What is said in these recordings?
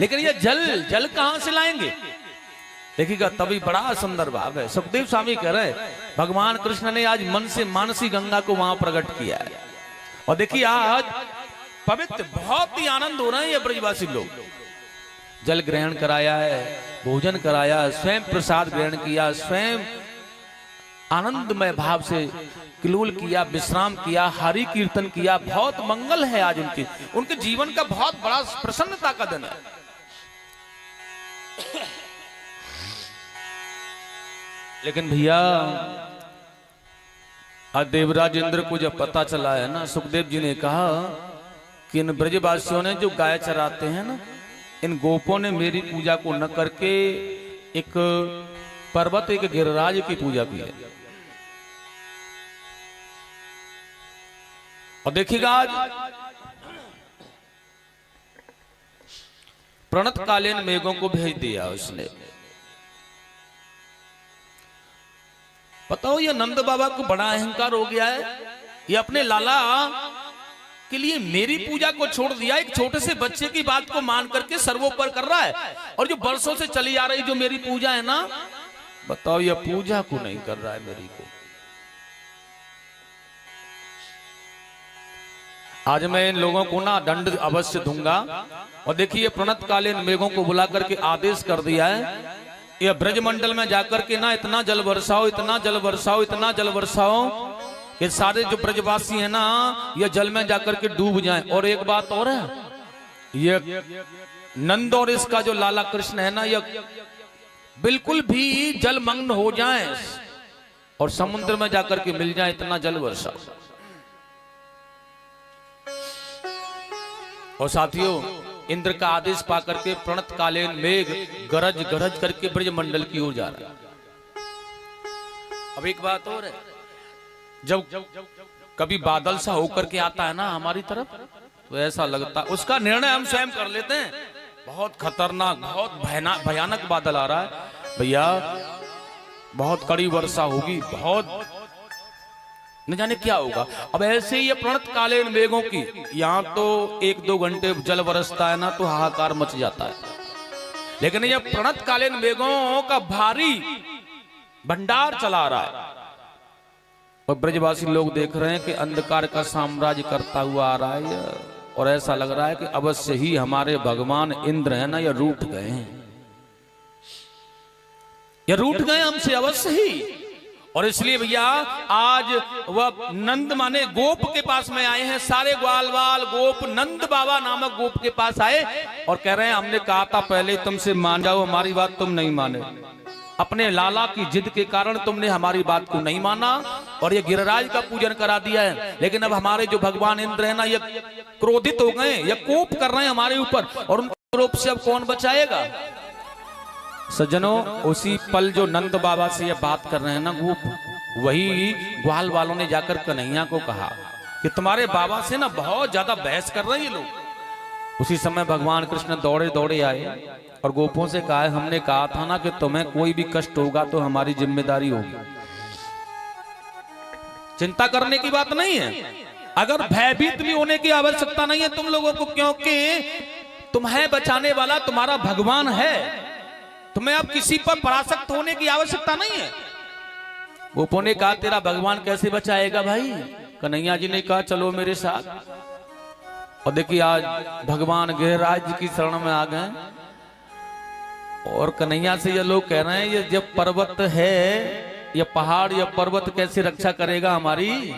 लेकिन ये जल जल कहां से लाएंगे? देखिएगा, तभी बड़ा सुंदर भाव है। सुखदेव स्वामी कह रहे भगवान कृष्ण ने आज मन से मानसी गंगा को वहां प्रकट किया है। और देखिए आज पवित्र बहुत ही आनंद हो रहे हैं ये ब्रजवासी लोग। जल ग्रहण कराया है, भोजन कराया, स्वयं प्रसाद ग्रहण किया, स्वयं आनंदमय भाव से किलोल किया, विश्राम किया, हरि कीर्तन किया। बहुत मंगल है आज उनके जीवन का बहुत बड़ा प्रसन्नता का दिन है। लेकिन भैया आज देवराज इंद्र को जब पता चला है ना, सुखदेव जी ने कहा कि इन ब्रजवासियों ने जो गाय चराते हैं ना, इन गोपों ने मेरी पूजा को न करके एक पर्वत, एक गिरिराज की पूजा की है। और देखिएगा आज प्रणतकालीन मेघों को भेज दिया उसने। बताओ ये नंद बाबा को बड़ा अहंकार हो गया है। ये अपने लाला के लिए मेरी पूजा को छोड़ दिया, एक छोटे से बच्चे की बात को मान करके सर्वोपरि कर रहा है। और जो बरसों से चली आ रही जो मेरी पूजा है ना, बताओ ये पूजा को नहीं कर रहा है मेरी को। आज मैं इन लोगों को ना दंड अवश्य दूंगा। और देखिए प्रणतकालीन मेघों को बुला करके आदेश कर दिया है, ये ब्रजमंडल में जाकर के ना इतना जल बरसाओ, इतना जल बरसाओ, इतना जल बरसाओ कि सारे जो ब्रजवासी हैं ना ये जल में जाकर के डूब जाएं। और एक बात और है, ये नंद और इसका जो लाला कृष्ण है ना, ये बिल्कुल भी जलमग्न हो जाएं और समुद्र में जाकर के मिल जाए, इतना जल बरसाओ। और साथियों, इंद्र का आदेश पाकर के प्रणतकालीन मेघ गरज गरज करके ब्रजमंडल की ओर जा रहा है। अब एक बात और है, जब कभी बादल सा होकर के आता है ना हमारी तरफ, तो ऐसा लगता, उसका निर्णय हम स्वयं कर लेते हैं। बहुत खतरनाक, बहुत भयानक बादल आ रहा है भैया, बहुत कड़ी वर्षा होगी, बहुत न जाने क्या होगा। अब ऐसे ही ये प्रणतकालीन मेघों की, यहाँ तो 1-2 घंटे जल बरसता है ना तो हाहाकार मच जाता है। लेकिन ये प्रणतकालीन मेघों का भारी भंडार चला रहा है और ब्रजवासी लोग देख रहे हैं कि अंधकार का साम्राज्य करता हुआ आ रहा है। और ऐसा लग रहा है कि अवश्य ही हमारे भगवान इंद्र है ना, ये रूठ गए हैं, ये रूठ गए हमसे अवश्य ही। और इसलिए भैया आज वह नंद माने गोप के पास में आए हैं। सारे ग्वालवाल गोप नंद बाबा नामक गोप के पास आए और कह रहे हैं हमने कहा था पहले तुमसे मान जाओ, हमारी बात तुम नहीं माने। अपने लाला की जिद के कारण तुमने हमारी बात को नहीं माना और ये गिरिराज का पूजन करा दिया है। लेकिन अब हमारे जो भगवान इंद्र है ना, ये क्रोधित हो गए, ये कोप कर रहे हैं हमारे ऊपर और उनको कोप से अब कौन बचाएगा। सज्जनों, उसी पल जो नंद बाबा से ये बात कर रहे हैं ना गोप, वही ग्वाल वालों ने जाकर कन्हैया को कहा कि तुम्हारे बाबा से ना बहुत ज्यादा बहस कर रहे हैं ये लोग। उसी समय भगवान कृष्ण दौड़े दौड़े आए और गोपों से कहा, हमने कहा था ना कि तुम्हें कोई भी कष्ट होगा तो हमारी जिम्मेदारी होगी, चिंता करने की बात नहीं है, अगर भयभीत भी होने की आवश्यकता नहीं है तुम लोगों को, क्योंकि तुम्हें बचाने वाला तुम्हारा भगवान है। तुम्हें अब किसी पर परासक्त होने की आवश्यकता नहीं है। गोपों ने कहा तेरा भगवान कैसे बचाएगा भाई? कन्हैया जी ने कहा चलो मेरे साथ। और देखिए आज भगवान गिरिराज जी की शरण में आ गए और कन्हैया से ये लोग कह रहे हैं ये जब पर्वत है, ये पहाड़ या पर्वत कैसे रक्षा करेगा हमारी?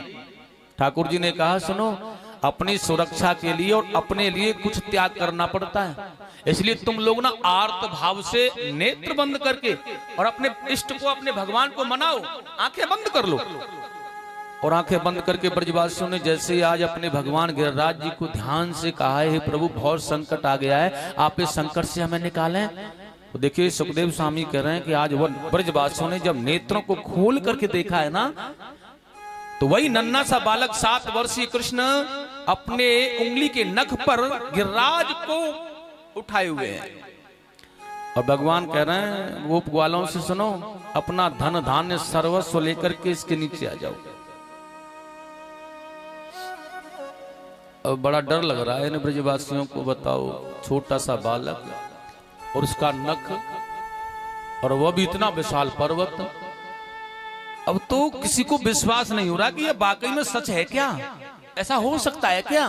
ठाकुर जी ने कहा सुनो, अपनी सुरक्षा के लिए और अपने लिए कुछ त्याग करना पड़ता है, इसलिए तुम लोग ना आर्त भाव से नेत्र बंद करके और अपने इष्ट को, अपने भगवान को मनाओ, आंखें बंद कर लो। और आंखें बंद करके ब्रजवासियों ने जैसे आज अपने भगवान गिरिराज जी को ध्यान से कहा है, प्रभु बहुत संकट आ गया है, आप इस संकट से हमें निकालें। तो देखिए सुखदेव स्वामी कह रहे हैं कि आज वह ब्रजवासियों ने जब नेत्रों को खोल करके देखा है ना, तो वही नन्हा सा बालक 7 वर्षीय कृष्ण अपने उंगली के नख पर गिरिराज को उठाए हुए हैं। और भगवान कह रहे हैं गोप ग्वालों से सुनो, अपना धन धान्य सर्वस्व लेकर के इसके नीचे आ जाओ। अब बड़ा डर लग रहा है इन ब्रजवासियों को, बताओ छोटा सा बालक और उसका नख, और वह भी इतना विशाल पर्वत। अब तो किसी को विश्वास नहीं हो रहा कि यह वाकई में सच है क्या, ऐसा हो सकता है क्या।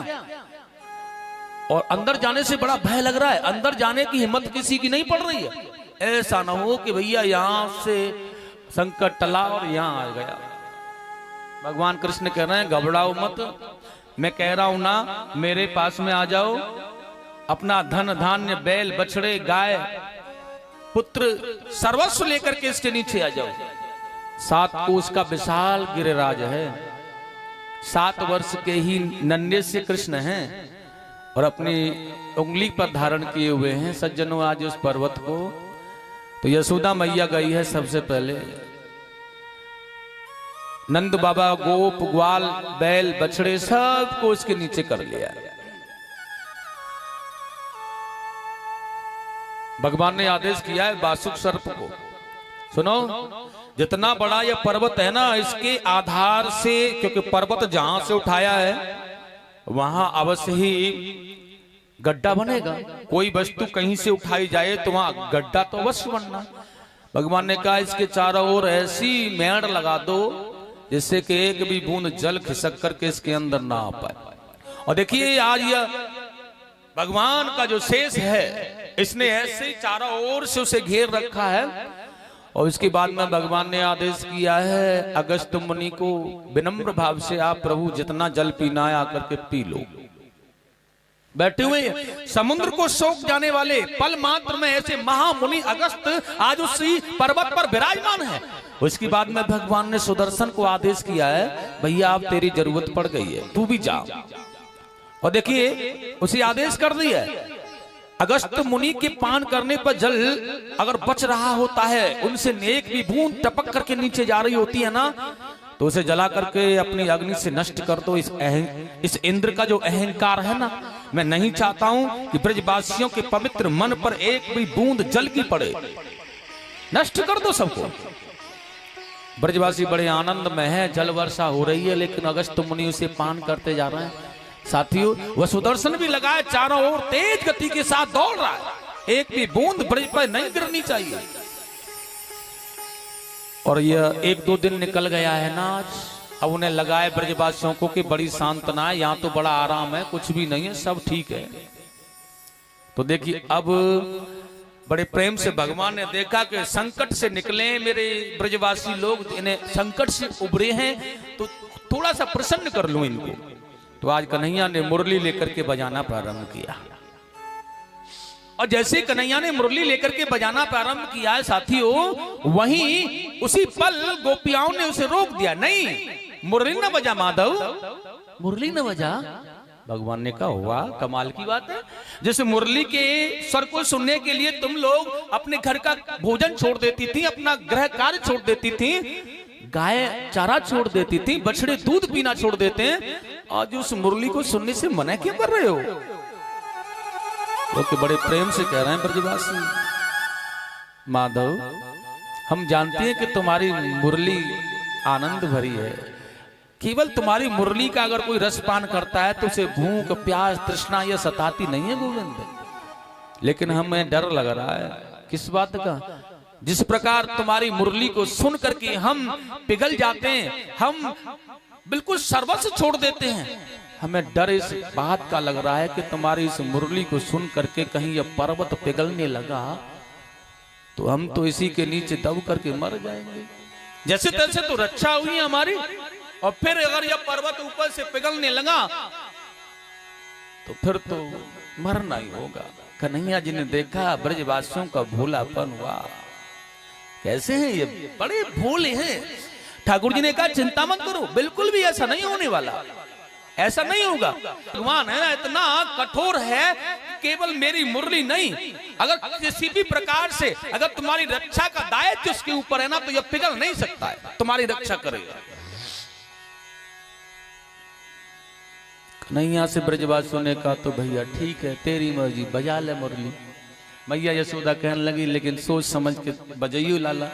और अंदर जाने से बड़ा भय लग रहा है, अंदर जाने की हिम्मत किसी की नहीं पड़ रही है। ऐसा ना हो कि भैया यहां से संकट टला और यहां आ गया। भगवान कृष्ण कह रहे हैं घबराओ मत, मैं कह रहा हूं ना, मेरे पास में आ जाओ, अपना धन धान्य बैल बछड़े गाय पुत्र सर्वस्व लेकर के इसके नीचे आ जाओ। 7 कोस का विशाल गिरिराज है, 7 वर्ष के ही नन्हे से कृष्ण हैं और अपनी उंगली पर धारण किए हुए हैं सज्जनों आज उस पर्वत को। तो यशोदा मैया गई है सबसे पहले, नंद बाबा गोप ग्वाल बैल बछड़े सबको इसके नीचे कर लिया। भगवान ने आदेश किया है वासुक सर्प को, सुनो, जितना बड़ा यह पर्वत है ना, इसके आधार से, क्योंकि पर्वत जहां से उठाया है वहां अवश्य ही गड्ढा बनेगा। कोई वस्तु कहीं से उठाई जाए तो वहां गड्ढा तो अवश्य बनना। भगवान ने कहा इसके चारों ओर ऐसी मेड़ लगा दो जिससे कि एक भी बूंद जल खिसक करके इसके अंदर ना आ पाए। और देखिए आज यह भगवान का जो शेष है, इसने ऐसे चारों ओर से उसे घेर रखा है। और इसके बाद में भगवान ने आदेश किया है अगस्त्य मुनि को विनम्र भाव से, आप प्रभु जितना जल पीना है आकर के पी लो। बैठे हुए समुद्र को सोख जाने वाले पल मात्र में ऐसे महामुनि अगस्त्य आज उसी पर्वत पर विराजमान है। उसके बाद में भगवान ने सुदर्शन को आदेश किया है भैया अब तेरी जरूरत पड़ गई है, तू भी जा। और देखिए उसे आदेश कर दिया है, अगस्त्य मुनि के पान करने पर जल अगर बच रहा होता है, उनसे एक भी बूंद टपक करके नीचे जा रही होती है ना, तो उसे जला करके अपनी अग्नि से नष्ट कर दो। इस इंद्र का जो अहंकार है ना, मैं नहीं चाहता हूं कि ब्रजवासियों के पवित्र मन पर एक भी बूंद जल की पड़े, नष्ट कर दो सबको। ब्रजवासी बड़े आनंद में है, जल वर्षा हो रही है, लेकिन अगस्त्य मुनि उसे पान करते जा रहे हैं। साथियों वह सुदर्शन भी लगाए, चारों ओर तेज गति के साथ दौड़ रहा है, एक भी बूंद ब्रज पर नहीं गिरनी चाहिए। और यह 1-2 दिन निकल गया है ना आज। अब उन्हें लगाए ब्रजवासियों को कि बड़ी सांत्वना है, यहाँ तो बड़ा आराम है, कुछ भी नहीं है, सब ठीक है। तो देखिए अब बड़े प्रेम से भगवान ने देखा कि संकट से निकले मेरे ब्रजवासी लोग, इन्हें संकट से उभरे हैं, तो थोड़ा सा प्रसन्न कर लूं इनको। तो आज कन्हैया ने मुरली लेकर के बजाना प्रारंभ किया। और जैसे कन्हैया ने मुरली लेकर के बजाना प्रारंभ किया है साथियों, वहीं उसी पल गोपियाओं ने उसे रोक दिया, नहीं मुरली न बजा माधव, मुरली न बजा। भगवान ने कहा हुआ कमाल की बात है, जैसे मुरली के स्वर को सुनने के लिए तुम लोग अपने घर का भोजन छोड़ देती थी, अपना गृह कार्य छोड़ देती थी, गाय चारा छोड़ देती थी, बछड़े दूध पीना छोड़ देते हैं, आज उस मुरली को सुनने से मना क्यों कर रहे हो? लोग बड़े प्रेम से कह रहे हैं ब्रजवासी, माधव हम जानते हैं कि तुम्हारी मुरली आनंद भरी है, केवल तुम्हारी मुरली का अगर कोई रसपान करता है तो उसे भूख प्यास तृष्णा यह सताती नहीं है गोविंद, लेकिन हमें डर लग रहा है। किस बात का? जिस प्रकार तुम्हारी मुरली को सुन करके हम पिघल जाते हैं, हम बिल्कुल सर्वस्व छोड़ देते हैं, हमें डर इस बात का लग रहा है कि तुम्हारी इस मुरली को सुन करके कहीं यह पर्वत पिघलने लगा तो हम तो इसी के नीचे दब करके मर जाएंगे। जैसे तैसे तो रक्षा हुई हमारी, और फिर अगर यह पर्वत ऊपर से पिघलने लगा तो फिर तो मरना ही होगा। कन्हैया जी ने देखा ब्रजवासियों का भोलापन, हुआ कैसे हैं ये, बड़े भोले हैं। ठाकुर जी ने कहा चिंता मत करो, बिल्कुल भी ऐसा नहीं होने वाला, ऐसा नहीं होगा। भगवान है ना इतना कठोर है, केवल मेरी मुरली नहीं, अगर किसी भी प्रकार से अगर तुम्हारी रक्षा का दायित्व उसके ऊपर है ना तो यह पिघल नहीं सकता है, तुम्हारी रक्षा करेगा। कन्हैया से ब्रजवासियों ने कहा तो भैया ठीक है तेरी मर्जी, बजा ले मुरली। मैया यशोदा कहने लगी लेकिन सोच समझ के बजाइयो लाला,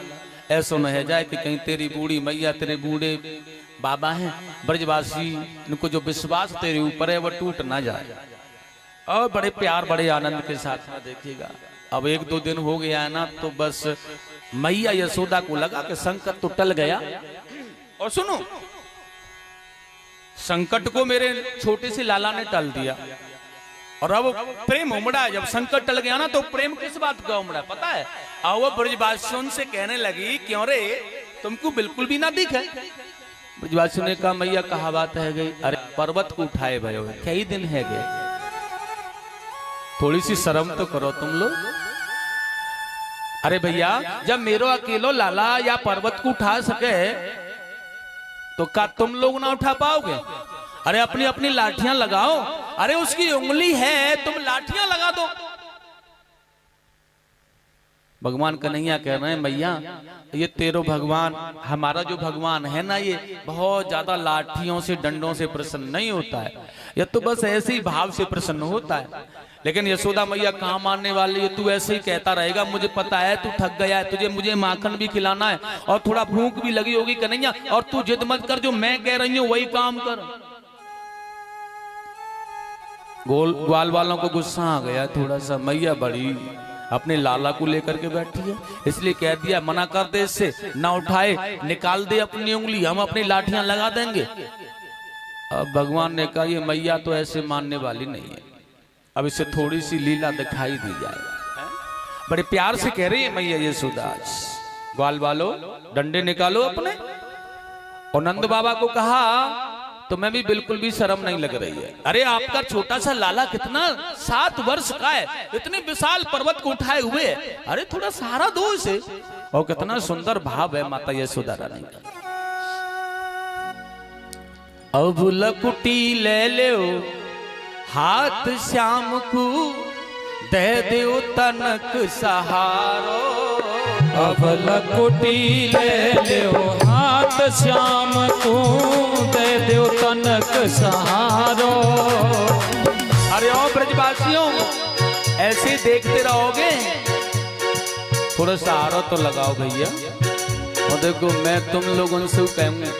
ऐसा न है जाए कि कहीं तेरी बूढ़ी मैया तेरे बूढ़े बाबा हैं ब्रजवासी, इनको जो विश्वास तेरे ऊपर है वह टूट ना जाए। और बड़े प्यार बड़े आनंद के साथ में देखिएगा अब 1-2 दिन हो गया है ना, तो बस मैया यशोदा को लगा कि संकट तो टल गया। और सुनो, संकट को मेरे छोटे से लाला ने टल दिया, और अब प्रेम उमड़ा। जब संकट टल गया ना, तो प्रेम किस बात का उमड़ा पता है? और वो ब्रजवासियों से कहने लगी, क्यों रे तुमको बिल्कुल भी ना दिखे। ब्रजवासियों ने कहा, मैया कहा बात है गई, अरे पर्वत को उठाए भयो कई दिन है गए, थोड़ी सी शर्म तो करो तुम लोग। अरे भैया, जब मेरो अकेलो लाला या पर्वत को उठा सके तो क्या तुम लोग ना उठा पाओगे? अरे अपनी अपनी लाठियां लगाओ। अरे उसकी उंगली है, तुम लाठियां लगा दो। भगवान कन्हैया कह रहे हैं, मैया ये तेरो भगवान, हमारा जो भगवान है ना, ये बहुत ज्यादा लाठियों से डंडों से प्रसन्न नहीं होता है, ये तो बस ऐसे ही भाव से प्रसन्न होता है। लेकिन यशोदा मैया कहाँ मानने वाली है, तू ऐसे ही कहता रहेगा, मुझे पता है तू थक गया है, तुझे मुझे माखन भी खिलाना है और थोड़ा भूख भी लगी होगी कन्हैया, और तू जिद मत कर, जो मैं कह रही हूँ वही काम कर। ग्वाल वालों को गुस्सा आ गया थोड़ा सा, मैया बड़ी अपने लाला को लेकर के बैठी है, इसलिए कह दिया मना कर दे, इससे ना उठाए, निकाल दे अपनी उंगली, हम अपनी लाठियां लगा देंगे। अब भगवान ने कहा, ये मैया तो ऐसे मानने वाली नहीं है, अब इसे थोड़ी सी लीला दिखाई दी जाए। बड़े प्यार से कह रही है मैया यशोदा, ग्वाल वालो डंडे निकालो अपने। और नंद बाबा को कहा, तो मैं भी बिल्कुल भी शर्म नहीं लग रही है। अरे आपका छोटा सा लाला कितना 7 वर्ष का है, इतने विशाल पर्वत को उठाए हुए, अरे थोड़ा सहारा दो इसे। और कितना सुंदर भाव है माता यशोदा रानी का। अब लकुटी ले ले हाथ श्याम को, दे दो तनक सहारो। अब लकुटी ले लो हाथ श्याम को, दे दो तनक सहारो। अरे ओ ब्रजवासियों, ऐसे देखते रहोगे, थोड़ा सहारा तो लगाओ भैया। और देखो मैं तुम लोगों से कहूँगा,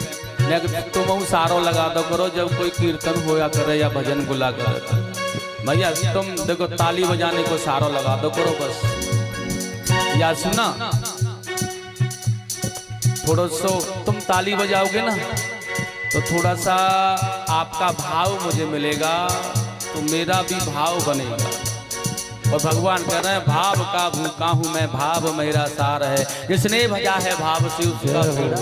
तुम सहारा लगा दो करो जब कोई कीर्तन होया करे या भजन गुला करे। भैया तुम देखो ताली बजाने को सहारा लगा दो करो बस। या सुना, थोड़ा सा तुम ताली बजाओगे ना, तो थोड़ा सा आपका भाव मुझे मिलेगा, तो मेरा भी भाव बनेगा। और भगवान कह रहे हैं, भाव का भूखा हूं मैं, भाव मेरा सार है, जिसने भजा है भाव से उसका बेड़ा।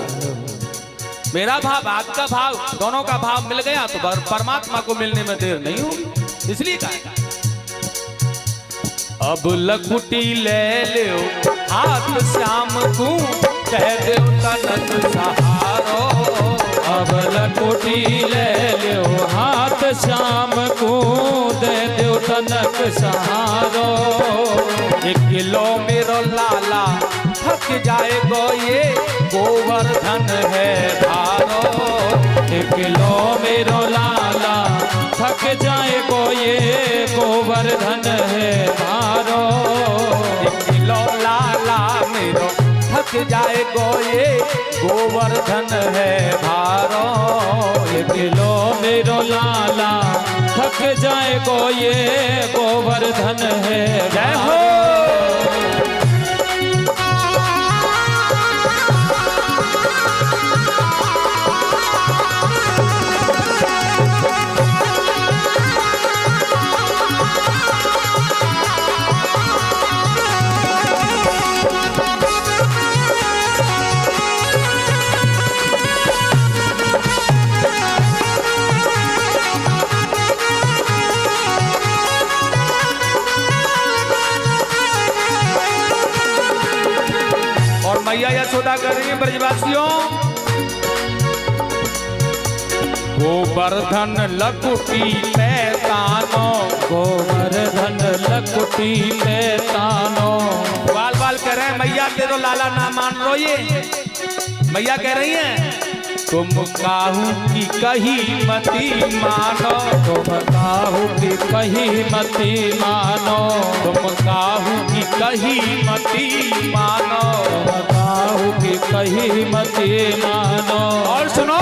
मेरा भाव आपका भाव, दोनों का भाव मिल गया तो परमात्मा को मिलने में देर नहीं होगी। इसलिए कहा, अब लकुटी ले लो हाथ श्याम को, कह दो तनक सहारो। अब लकुटी ले लो हाथ श्याम को, दे दो तनक सहारो। 1 किलो मेरो लाला थक जाएगो, ये गोवर्धन है भारो। 1 किलो मेरो लाला थक जाएगो, ये गोवर्धन है भारो। 1 किलो लाला मेरो थक जाएगो, ये गोवर्धन है भारो। 1 किलो मेरो लाला थक जाएगो, ये गोवर्धन है। जय हो। मैया यशोदा कर रही है, ब्रजवासियों, गोवर्धन लकुटी पैतानो, गोवर्धन लकुटी पैतानो। बाल बाल कह रहे हैं, मैया तेरो लाला ना मान लो। ये मैया कह रही हैं, तुम काहू की कही मती मानो, तुम काहू की कही मती मानो, तुम काहू की कही मती मानो, तुम काहू की कही मती मानो। और सुनो,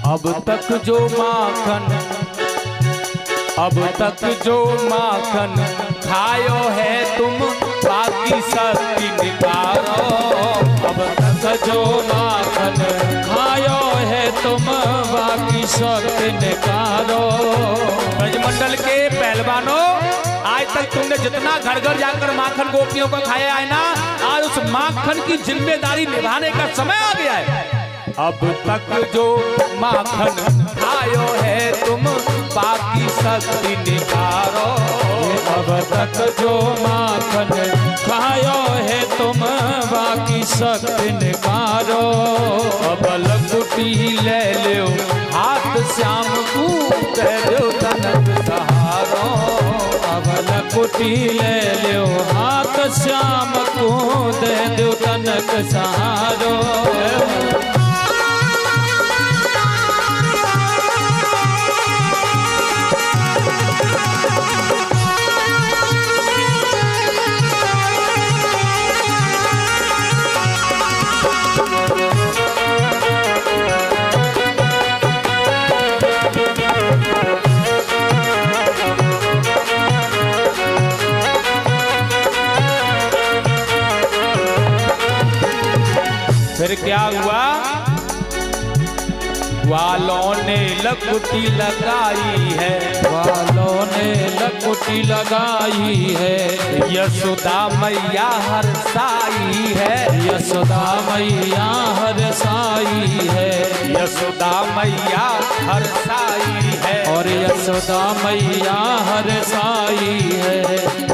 अब तक जो माखन, अब तक जो माखन खायो है तुम बाकी शक्ति निकारो। अब तक जो माखन खायो है तुम बाकी शक्ति निकारो। ब्रजमंडल के पहलवानों, आज तक तुमने जितना घर घर जाकर माखन गोपियों को खाया है ना, आज उस माखन की जिम्मेदारी निभाने का समय आ गया है। अब तक जो माखन खायो है तुम बाकी शक्ति निकारो। अब तक जो माखन खायो है तुम बाकी शक्ति निकारो। अब लकुटी ले लो हाथ श्याम को दे दो तनक सहारो। अब लकुटी ले लो हाथ श्याम को दे दो तनक सहारो। फिर क्या हुआ? वालों ने लकुटी लगाई है, वालों ने लकुटी लगाई है। यशोदा मैया हरसाई है, यशोदा मैया हरसाई है। यशोदा मैया हरसाई है, और यशोदा मैया हरसाई है।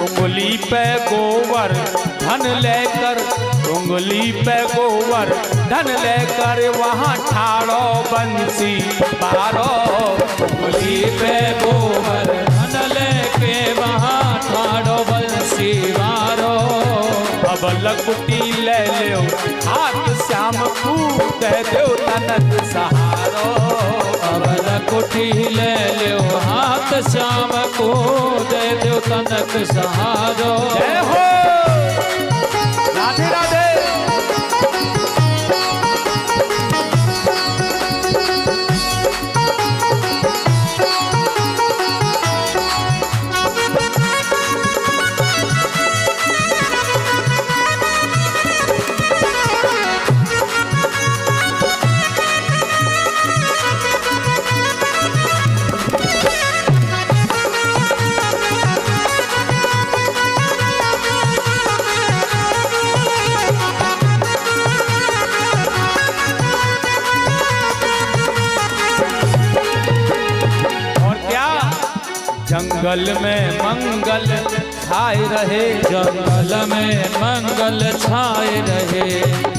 उंगली पे गोबर धन लेकर, उंगली पे गोबर धन लेकर वहाँ ठाड़ो बंसी पारो। उंगली पे गोबर धन लेके वहाँ ठाड़ो बंसी मारो। अब लकुटी ले लो हाथ श्याम को दे दो तनक सहारो। अब लकुटी ले लो हाथ श्याम को दे दो तनक सहारो। जय हो, राधे राधे। जंगल में मंगल छाए रहे, जंगल में मंगल छाए रहे।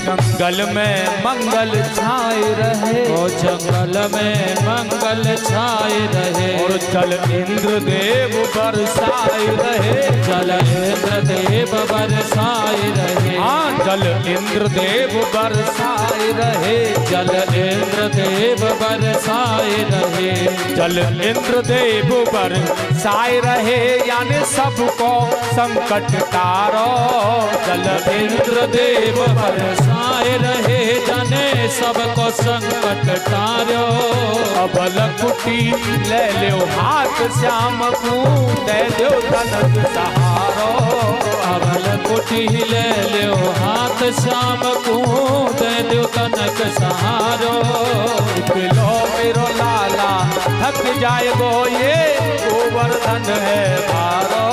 जंगल में मंगल छाए रहे, ओ जंगल में मंगल छाए रहे। और जल इंद्र देव बरसाए रहे, जल इंद्र देव बरसाए रहे। हाँ, जल इंद्र देव बरसाए रहे, जल इंद्र देव बरसाए रहे। जल इंद्र देव बरसाए रहे, यानी सबको संकट तारो। जल इंद्र देव बरसाए रहे, जाने सबको संकट तारो। अब लकुटी ले लो हाथ श्याम को दे दो तनक सहारो। अब लकुटी ले लो हाथ श्याम को दे दो तनक सहारो। पिलो मेरो लाला थक जाएगो ये गोवर्धन है भारो।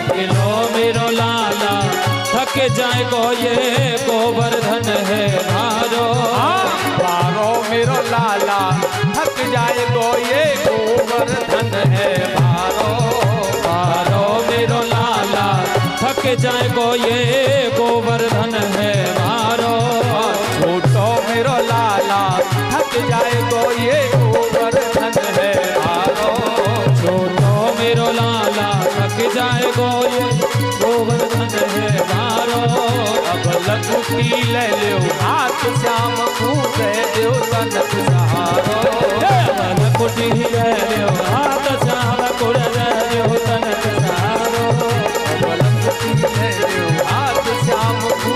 पिलो मेरो लाला थक जाएगो ये गोवर्धन है भारो। भारो मेरो लाला थक जाएगो ये गोवर्धन है भारो। भारो मेरो लाला थक जाएगो ये गोवर्धन है भारो। छोटो मेरो लाला थक जाएगो ये गोवर्धन है भारो। छोटो मेरो लाला थक जाएगो ये गोवर्धन है भारो। अब लकुटी ले लो हाथ श्याम को दे दो तनक सहारो। अब लकुटी ले लो हाथ श्याम को दे दो तनक सहारो। अब लकुटी ले लो हाथ श्याम को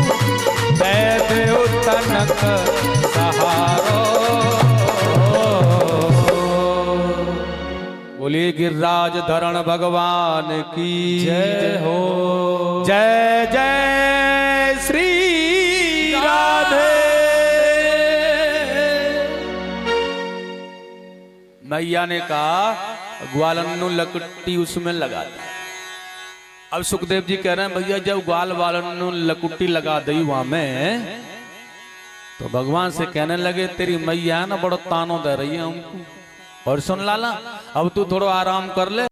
दे दो तनक सहारो। बोलिए बोलिए गिरिराज धरण भगवान की जय हो। जय जय श्री राधे। मैया ने कहा ग्वालन्नु लकुट्टी उसमें लगा दी। अब सुखदेव जी कह रहे हैं भैया जब ग्वाल वालन्नु लकुट्टी लगा दी वहां में, तो भगवान से कहने लगे तेरी मैया ना बड़ा तानो दे रही है हमको। और सुन लाला अब तू थोड़ा आराम कर ले।